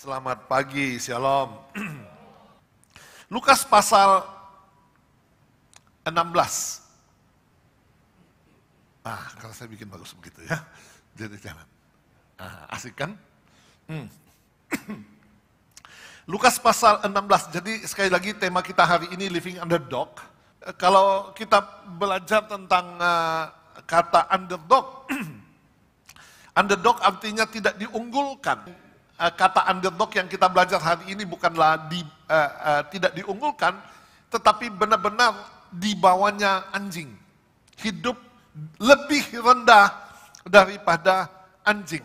Selamat pagi, Shalom. Lukas pasal 16. Kalau saya bikin bagus begitu ya. Jadi jangan. Asik kan? Lukas pasal 16. Jadi sekali lagi tema kita hari ini Living Underdog. Kalau kita belajar tentang kata underdog, underdog artinya tidak diunggulkan. Kata underdog yang kita belajar hari ini bukanlah tidak diunggulkan, tetapi benar-benar di bawahnya anjing. Hidup lebih rendah daripada anjing.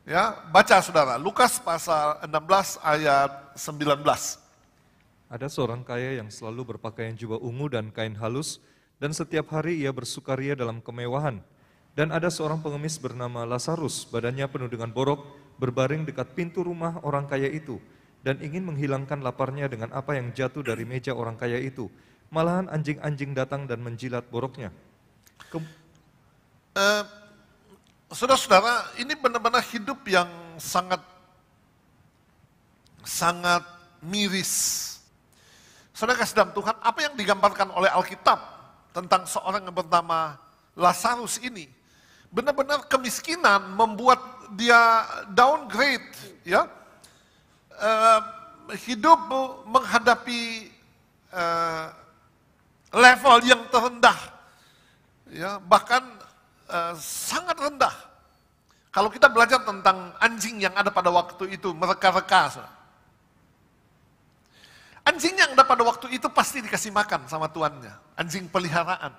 Ya, baca saudara, Lukas pasal 16 ayat 19. Ada seorang kaya yang selalu berpakaian jubah ungu dan kain halus, dan setiap hari ia bersukaria dalam kemewahan. Dan ada seorang pengemis bernama Lazarus, badannya penuh dengan borok, berbaring dekat pintu rumah orang kaya itu, dan ingin menghilangkan laparnya dengan apa yang jatuh dari meja orang kaya itu. Malahan anjing-anjing datang dan menjilat boroknya. Saudara-saudara, ini benar-benar hidup yang sangat miris. Saudara kasih dalam Tuhan, apa yang digambarkan oleh Alkitab tentang seorang yang bernama Lazarus ini, benar-benar kemiskinan membuat dia downgrade, ya, hidup menghadapi level yang terendah, ya, bahkan sangat rendah. Kalau kita belajar tentang anjing yang ada pada waktu itu, mereka-reka. Anjing yang ada pada waktu itu pasti dikasih makan sama tuannya. Anjing peliharaan.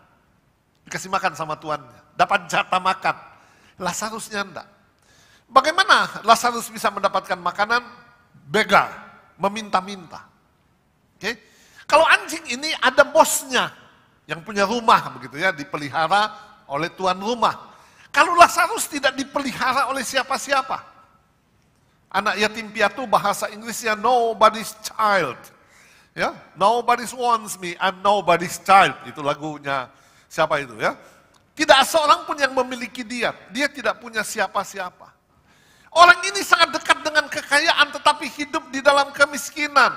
Dikasih makan sama tuannya. Dapat jatah makan. Lazarusnya enggak. Bagaimana Lazarus bisa mendapatkan makanan? Begal. Meminta-minta. Oke? Kalau anjing ini ada bosnya. Yang punya rumah begitu ya. Dipelihara oleh tuan rumah. Kalau Lazarus tidak dipelihara oleh siapa-siapa. Anak yatim piatu bahasa Inggrisnya nobody's child. Ya, nobody wants me, I'm nobody's child. Itu lagunya siapa itu ya? Tidak seorang pun yang memiliki dia. Dia tidak punya siapa-siapa. Orang ini sangat dekat dengan kekayaan tetapi hidup di dalam kemiskinan.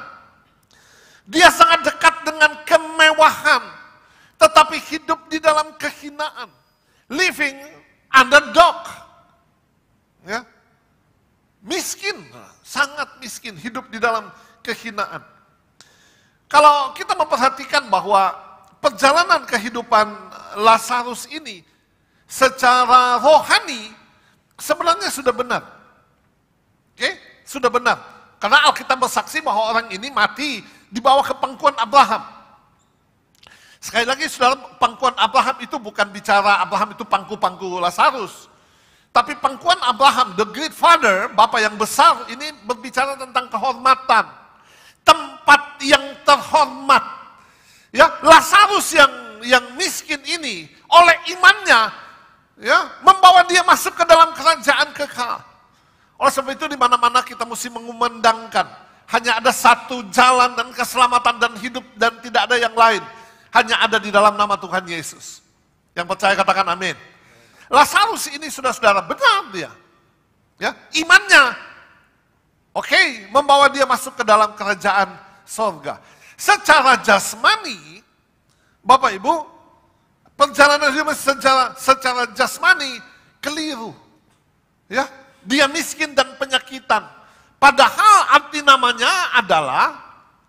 Dia sangat dekat dengan kemewahan tetapi hidup di dalam kehinaan. Living underdog. Ya. Miskin, sangat miskin, hidup di dalam kehinaan. Kalau kita memperhatikan bahwa perjalanan kehidupan Lazarus ini secara rohani sebenarnya sudah benar. Oke? Sudah benar. Karena Alkitab bersaksi bahwa orang ini mati di bawah kepangkuan Abraham. Sekali lagi saudara, pangkuan Abraham itu bukan bicara Abraham itu pangku-pangku Lazarus. Tapi pangkuan Abraham, the great father, Bapa yang besar, ini berbicara tentang kehormatan. Tempat yang terhormat. Ya, Lazarus yang miskin ini oleh imannya ya membawa dia masuk ke dalam kerajaan kekal. Oleh sebab itu di mana-mana kita mesti mengumandangkan hanya ada satu jalan dan keselamatan dan hidup dan tidak ada yang lain. Hanya ada di dalam nama Tuhan Yesus. Yang percaya katakan amin. Lazarus ini saudara-saudara benar dia. Ya, imannya membawa dia masuk ke dalam kerajaan sorga. Secara jasmani, Bapak Ibu, perjalanan hidup secara jasmani keliru. Ya, dia miskin dan penyakitan. Padahal arti namanya adalah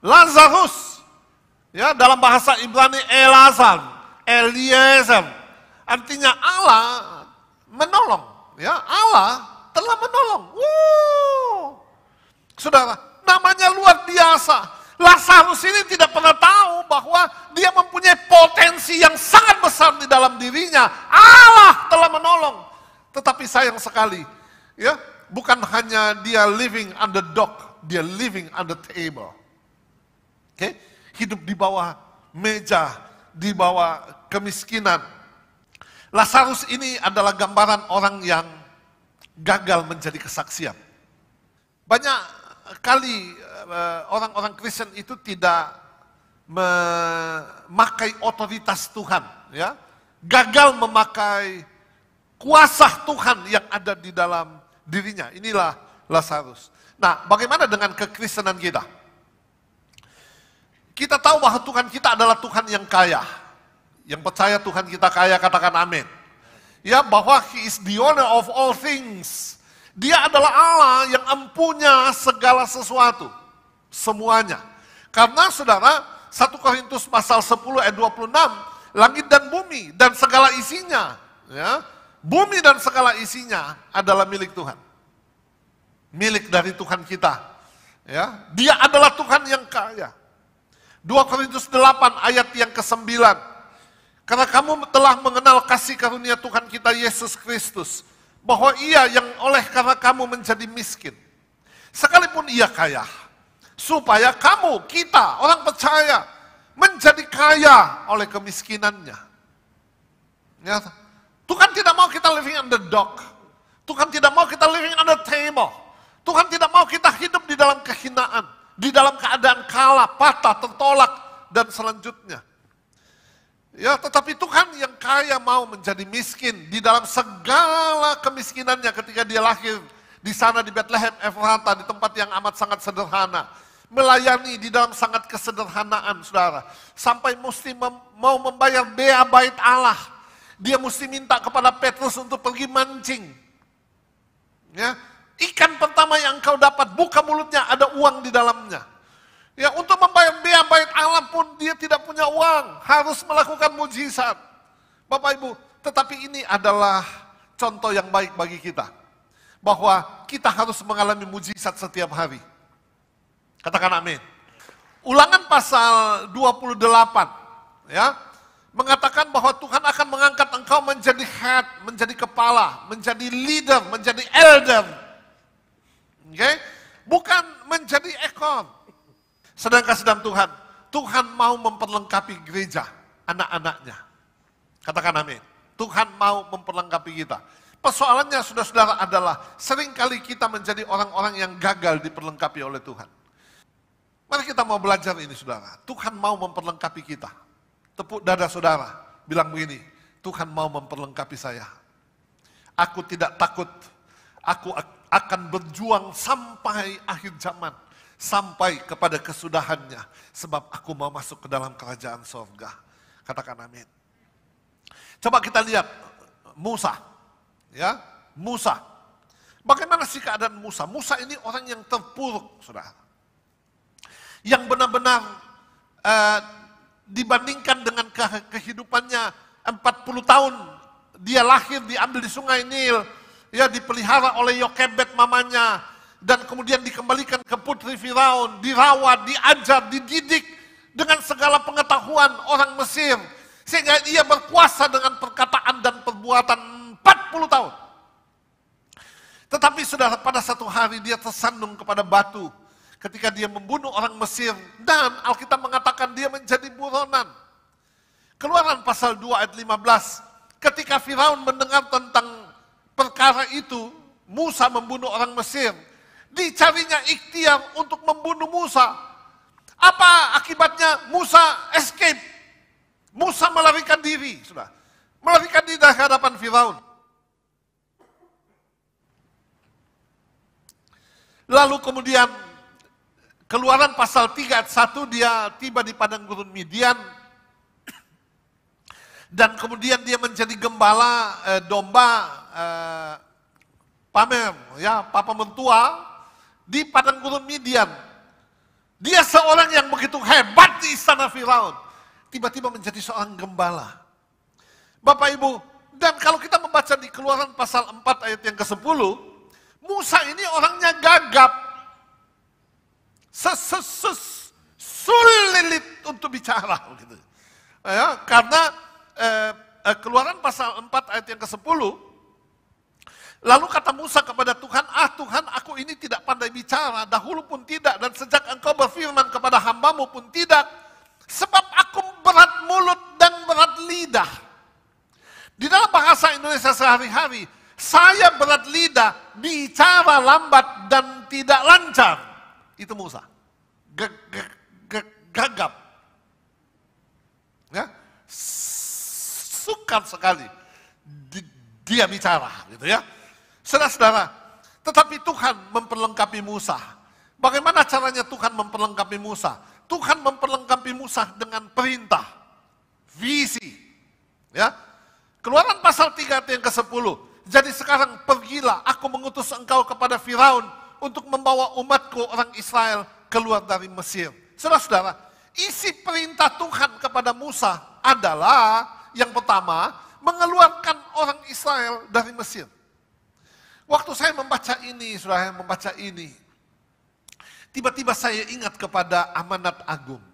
Lazarus. Ya, dalam bahasa Ibrani Eliezer. Artinya Allah menolong. Ya, Allah telah menolong. Saudara, namanya luar biasa. Lazarus ini tidak pernah tahu bahwa dia mempunyai potensi yang sangat besar di dalam dirinya. Allah telah menolong. Tetapi sayang sekali, ya, bukan hanya dia living underdog, dia living under table. Oke? Hidup di bawah meja, di bawah kemiskinan. Lazarus ini adalah gambaran orang yang gagal menjadi kesaksian. Banyak kali orang-orang Kristen itu tidak memakai otoritas Tuhan, ya, gagal memakai kuasa Tuhan yang ada di dalam dirinya. Inilah Lazarus. Nah, bagaimana dengan kekristenan kita? Kita tahu bahwa Tuhan kita adalah Tuhan yang kaya. Yang percaya Tuhan kita kaya, katakan amin. Ya, bahwa He is the owner of all things. Dia adalah Allah yang empunya segala sesuatu. Semuanya. Karena saudara, 1 Korintus pasal 10 ayat 26, langit dan bumi dan segala isinya, ya, bumi dan segala isinya adalah milik Tuhan. Milik dari Tuhan kita. Ya, Dia adalah Tuhan yang kaya. 2 Korintus 8 ayat yang ke-9. Karena kamu telah mengenal kasih karunia Tuhan kita Yesus Kristus, bahwa Ia yang oleh karena kamu menjadi miskin, sekalipun Ia kaya, supaya kamu, kita, orang percaya, menjadi kaya oleh kemiskinannya. Ya, Tuhan tidak mau kita living on the dock. Tuhan tidak mau kita living on the table. Tuhan tidak mau kita hidup di dalam kehinaan, di dalam keadaan kalah, patah, tertolak, dan selanjutnya. Ya, tetapi Tuhan yang kaya mau menjadi miskin di dalam segala kemiskinannya ketika Dia lahir di sana di Bethlehem Efrata, di tempat yang amat sangat sederhana. Melayani di dalam sangat kesederhanaan, saudara. Sampai mesti mau membayar bea bait Allah. Dia mesti minta kepada Petrus untuk pergi mancing. Ya, ikan pertama yang engkau dapat, buka mulutnya, ada uang di dalamnya. Ya, untuk membayar bea bait Allah pun dia tidak punya uang, harus melakukan mujizat. Bapak Ibu, tetapi ini adalah contoh yang baik bagi kita. Bahwa kita harus mengalami mujizat setiap hari. Katakan amin. Ulangan pasal 28, ya, mengatakan bahwa Tuhan akan mengangkat engkau menjadi head, menjadi kepala, menjadi leader, menjadi elder. Oke? Bukan menjadi ekor. Sedangkan sedang Tuhan, Tuhan mau memperlengkapi gereja, anak-anaknya. Katakan amin. Tuhan mau memperlengkapi kita. Persoalannya saudara-saudara adalah, seringkali kita menjadi orang-orang yang gagal diperlengkapi oleh Tuhan. Mari kita mau belajar ini saudara. Tuhan mau memperlengkapi kita. Tepuk dada saudara, bilang begini, Tuhan mau memperlengkapi saya. Aku tidak takut, aku akan berjuang sampai akhir zaman. Sampai kepada kesudahannya, sebab aku mau masuk ke dalam kerajaan surga. Katakan amin. Coba kita lihat Musa, ya, Musa. Bagaimana sih keadaan Musa? Musa ini orang yang terpuruk, saudara. Yang benar-benar dibandingkan dengan kehidupannya 40 tahun, dia lahir diambil di sungai Nil, ya, dipelihara oleh Yokebed mamanya. Dan kemudian dikembalikan ke putri Firaun, dirawat, diajar, dididik dengan segala pengetahuan orang Mesir. Sehingga ia berkuasa dengan perkataan dan perbuatan 40 tahun. Tetapi saudara, pada satu hari dia tersandung kepada batu. Ketika dia membunuh orang Mesir. Dan Alkitab mengatakan dia menjadi buronan. Keluaran pasal 2 ayat 15. Ketika Firaun mendengar tentang perkara itu, Musa membunuh orang Mesir. Dicarinya ikhtiar untuk membunuh Musa. Apa akibatnya? Musa escape. Musa melarikan diri, sudah. Melarikan diri dari hadapan Firaun. Lalu kemudian Keluaran pasal 3 ayat 1, dia tiba di padang gurun Midian. Dan kemudian dia menjadi gembala domba pamer, ya, papa mentua di padang gurun Midian. Dia seorang yang begitu hebat di istana Firaun. Tiba-tiba menjadi seorang gembala. Bapak Ibu, dan kalau kita membaca di Keluaran pasal 4 ayat yang ke-10, Musa ini orangnya gagap. Sulit untuk bicara. Gitu. Ya, karena Keluaran pasal 4 ayat yang ke-10, lalu kata Musa kepada Tuhan, Tuhan, aku ini tidak pandai bicara, dahulu pun tidak, dan sejak engkau berfirman kepada hambamu pun tidak, sebab aku berat mulut dan berat lidah. Di dalam bahasa Indonesia sehari-hari, saya berat lidah, bicara lambat dan tidak lancar. Itu Musa. Gagap. Ya? Sukar sekali dia bicara, gitu ya. Saudara-saudara, Tetapi Tuhan memperlengkapi Musa. Bagaimana caranya Tuhan memperlengkapi Musa? Tuhan memperlengkapi Musa dengan perintah, visi. Ya, Keluaran pasal 3 ayat yang ke-10. Jadi sekarang pergilah, aku mengutus engkau kepada Firaun untuk membawa umatku orang Israel keluar dari Mesir. Saudara-saudara, isi perintah Tuhan kepada Musa adalah yang pertama, mengeluarkan orang Israel dari Mesir. Waktu saya membaca ini, saudara, membaca ini, tiba-tiba saya ingat kepada amanat agung.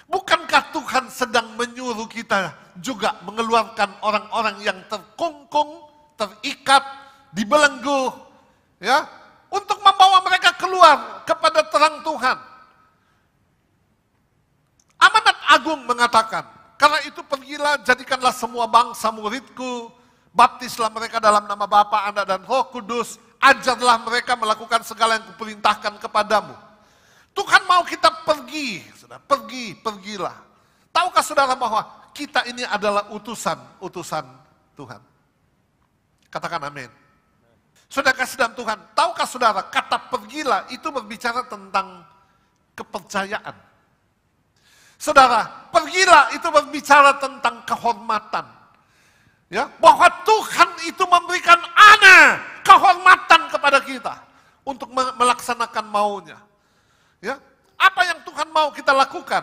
Bukankah Tuhan sedang menyuruh kita juga mengeluarkan orang-orang yang terkungkung, terikat, dibelenggu, ya, untuk membawa mereka keluar kepada terang Tuhan. Amanat agung mengatakan, karena itu pergilah, jadikanlah semua bangsa muridku, baptislah mereka dalam nama Bapa, Anak, dan Roh Kudus, ajarlah mereka melakukan segala yang kuperintahkan kepadamu. Tuhan mau kita pergi, saudara, pergilah. Tahukah saudara bahwa kita ini adalah utusan Tuhan? Katakan amin. Saudara kasih dalam Tuhan, tahukah saudara kata pergilah itu berbicara tentang kepercayaan. Saudara, pergilah itu berbicara tentang kehormatan. Ya, bahwa Tuhan itu memberikan kehormatan kepada kita untuk melaksanakan maunya. Ya, apa yang Tuhan mau kita lakukan?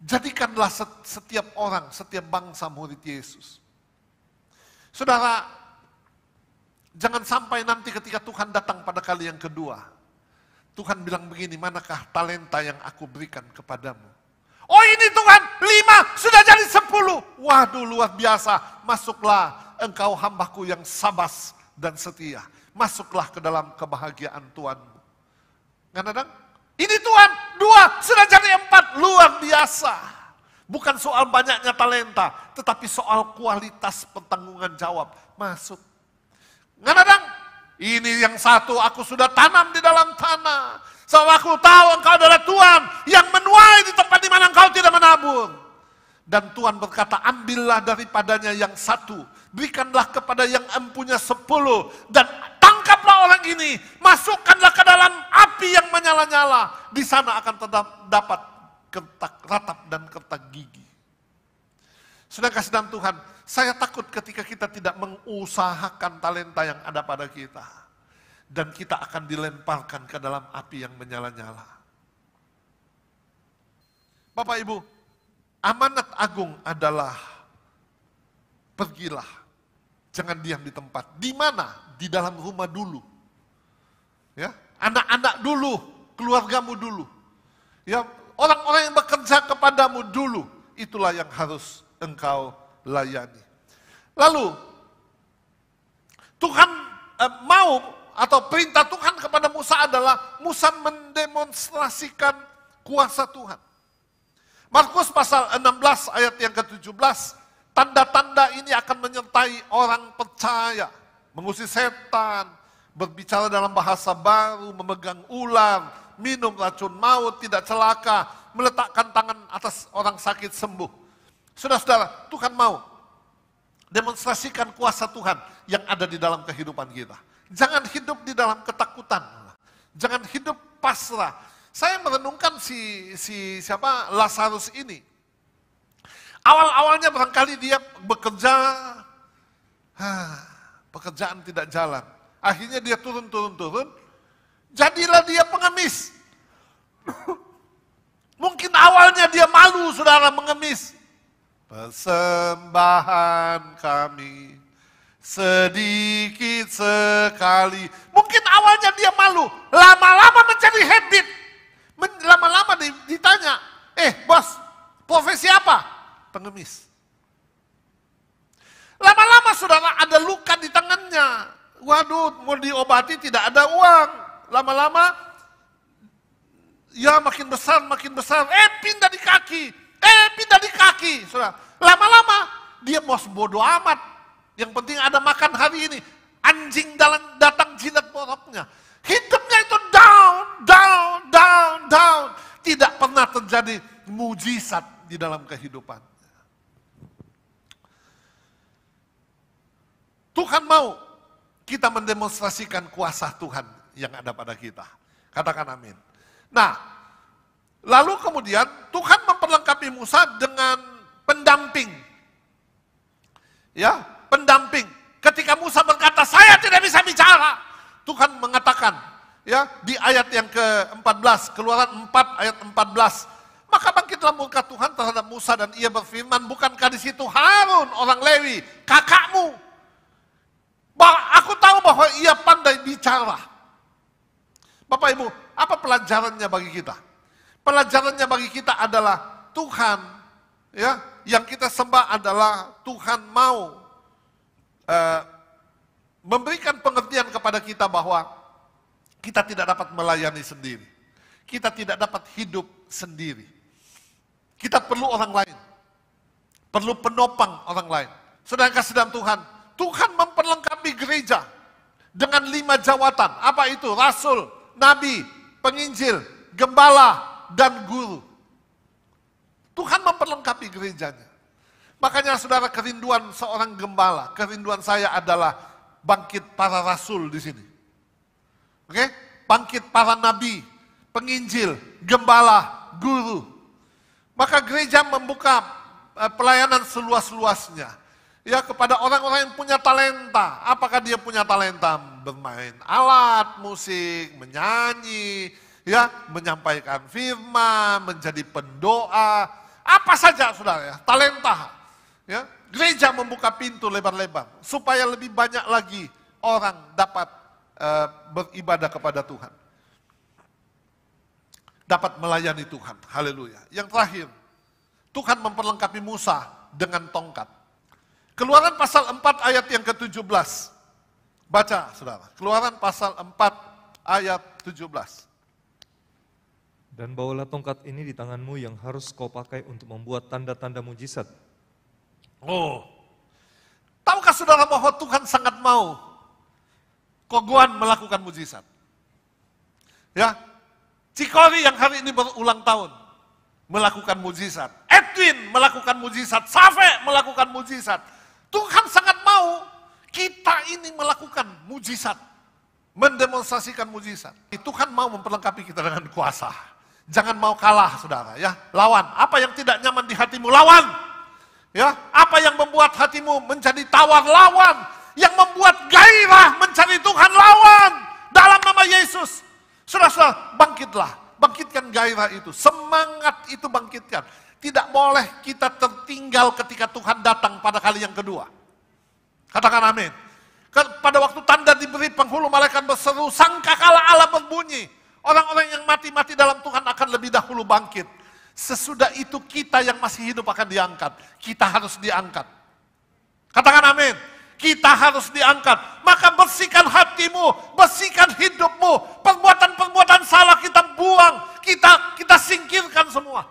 Jadikanlah setiap orang, setiap bangsa murid Yesus. Saudara, jangan sampai nanti ketika Tuhan datang pada kali yang kedua, Tuhan bilang begini, manakah talenta yang aku berikan kepadamu? Oh ini Tuhan, 5, sudah jadi 10. Waduh, luar biasa. Masuklah engkau hambaku yang sabas dan setia. Masuklah ke dalam kebahagiaan Tuhanmu. Kadang-kadang, ini Tuhan, 2, sudah jadi 4. Luar biasa. Bukan soal banyaknya talenta, tetapi soal kualitas pertanggungan jawab. Masuk. Kadang-kadang, ini yang 1 aku sudah tanam di dalam tanah. Sebab aku tahu engkau adalah Tuhan yang menuai di tempat di mana engkau tidak menabur. Dan Tuhan berkata, ambillah daripadanya yang 1, berikanlah kepada yang empunya 10, dan tangkaplah orang ini, masukkanlah ke dalam api yang menyala-nyala. Di sana akan terdapat kertak ratap dan kertak gigi. Sudah kasih dalam Tuhan, saya takut ketika kita tidak mengusahakan talenta yang ada pada kita. Dan kita akan dilemparkan ke dalam api yang menyala-nyala. Bapak Ibu, amanat agung adalah pergilah, jangan diam di tempat. Di mana? Di dalam rumah dulu. Ya, anak-anak dulu, keluargamu dulu. Ya, orang-orang yang bekerja kepadamu dulu, itulah yang harus engkau layani. Lalu Tuhan mau, atau perintah Tuhan kepada Musa adalah Musa mendemonstrasikan kuasa Tuhan. Markus pasal 16 ayat yang ke-17, tanda-tanda ini akan menyertai orang percaya, mengusir setan, berbicara dalam bahasa baru, memegang ular, minum racun maut, tidak celaka, meletakkan tangan atas orang sakit sembuh. Saudara-saudara, Tuhan mau demonstrasikan kuasa Tuhan yang ada di dalam kehidupan kita. Jangan hidup di dalam ketakutan. Jangan hidup pasrah. Saya merenungkan siapa Lazarus ini. Awal-awalnya barangkali dia bekerja, pekerjaan tidak jalan. Akhirnya dia turun. Jadilah dia pengemis. Mungkin awalnya dia malu, saudara, mengemis. Persembahan kami sedikit sekali. Mungkin awalnya dia malu, lama-lama menjadi habit. Lama-lama ditanya, bos, profesi apa? Pengemis. Lama-lama saudara ada luka di tangannya. Waduh, mau diobati tidak ada uang. Lama-lama, ya makin besar. Pindah di kaki. Saudara. Lama-lama, dia mau bodoh amat. Yang penting ada makan hari ini. Anjing datang jilat boroknya. Hidupnya itu down. Tidak pernah terjadi mujizat di dalam kehidupan. Tuhan mau kita mendemonstrasikan kuasa Tuhan yang ada pada kita. Katakan amin. Nah, lalu kemudian Tuhan memperlengkapi Musa dengan pendamping. Ya, pendamping. Ketika Musa berkata, saya tidak bisa bicara, Tuhan mengatakan, ya, di ayat yang ke-14, Keluaran 4 ayat 14, maka bangkitlah murka Tuhan terhadap Musa dan ia berfirman, bukankah di situ Harun orang Lewi, kakakmu? Aku tahu bahwa ia pandai bicara. Bapak Ibu, apa pelajarannya bagi kita? Pelajarannya bagi kita adalah Tuhan, ya, yang kita sembah adalah Tuhan mau memberikan pengertian kepada kita bahwa kita tidak dapat melayani sendiri. Kita tidak dapat hidup sendiri. Kita perlu orang lain. Perlu penopang orang lain. Saudara kasih dalam Tuhan, Tuhan memperlengkapi gereja dengan 5 jawatan. Apa itu? Rasul, Nabi, Penginjil, Gembala, dan Guru. Tuhan memperlengkapi gerejanya. Makanya saudara, kerinduan seorang gembala, kerinduan saya adalah bangkit para rasul di sini. Oke? Bangkit para nabi, penginjil, gembala, guru. Maka gereja membuka pelayanan seluas-luasnya. Ya, kepada orang-orang yang punya talenta. Apakah dia punya talenta bermain alat musik, menyanyi, ya, menyampaikan firman, menjadi pendoa, apa saja saudara ya, talenta. Ya, gereja membuka pintu lebar-lebar supaya lebih banyak lagi orang dapat beribadah kepada Tuhan. Dapat melayani Tuhan. Haleluya. Yang terakhir, Tuhan memperlengkapi Musa dengan tongkat. Keluaran pasal 4 ayat yang ke-17. Baca saudara. Keluaran pasal 4 ayat 17. Dan bawalah tongkat ini di tanganmu yang harus kau pakai untuk membuat tanda-tanda mujizat. Oh, tahukah saudara bahwa Tuhan sangat mau Kogoan melakukan mujizat? Ya, Cikori yang hari ini berulang tahun melakukan mujizat. Edwin melakukan mujizat. Safe melakukan mujizat. Tuhan sangat mau kita ini melakukan mujizat. Mendemonstrasikan mujizat. Tuhan mau memperlengkapi kita dengan kuasa. Jangan mau kalah saudara ya. Lawan. Apa yang tidak nyaman di hatimu, lawan. Ya, apa yang membuat hatimu menjadi tawar, lawan. Yang membuat gairah mencari Tuhan, lawan. Dalam nama Yesus. Saudara-saudara, bangkitlah. Bangkitkan gairah itu. Semangat itu bangkitkan. Tidak boleh kita tertinggal ketika Tuhan datang pada kali yang kedua. Katakan amin. Pada waktu tanda diberi, penghulu malaikat berseru, sangkakala Allah berbunyi. Orang-orang yang mati-mati dalam Tuhan akan lebih dahulu bangkit. Sesudah itu kita yang masih hidup akan diangkat. Kita harus diangkat. Katakan amin. Kita harus diangkat. Maka bersihkan hatimu, bersihkan hidupmu. Perbuatan-perbuatan salah kita buang. Kita singkirkan semua.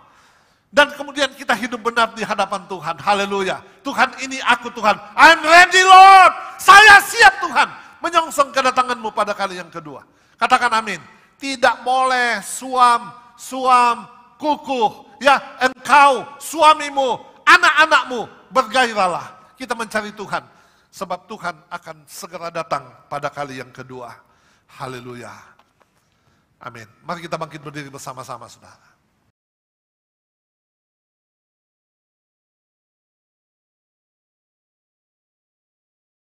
Dan kemudian kita hidup benar di hadapan Tuhan. Haleluya. Tuhan, ini aku Tuhan. I'm ready Lord. Saya siap Tuhan. Menyongsong kedatanganmu pada kali yang kedua. Katakan amin. Tidak boleh suam, kukuh, ya, engkau, suamimu, anak-anakmu, bergairahlah. Kita mencari Tuhan, sebab Tuhan akan segera datang pada kali yang kedua. Haleluya. Amin. Mari kita bangkit berdiri bersama-sama, saudara.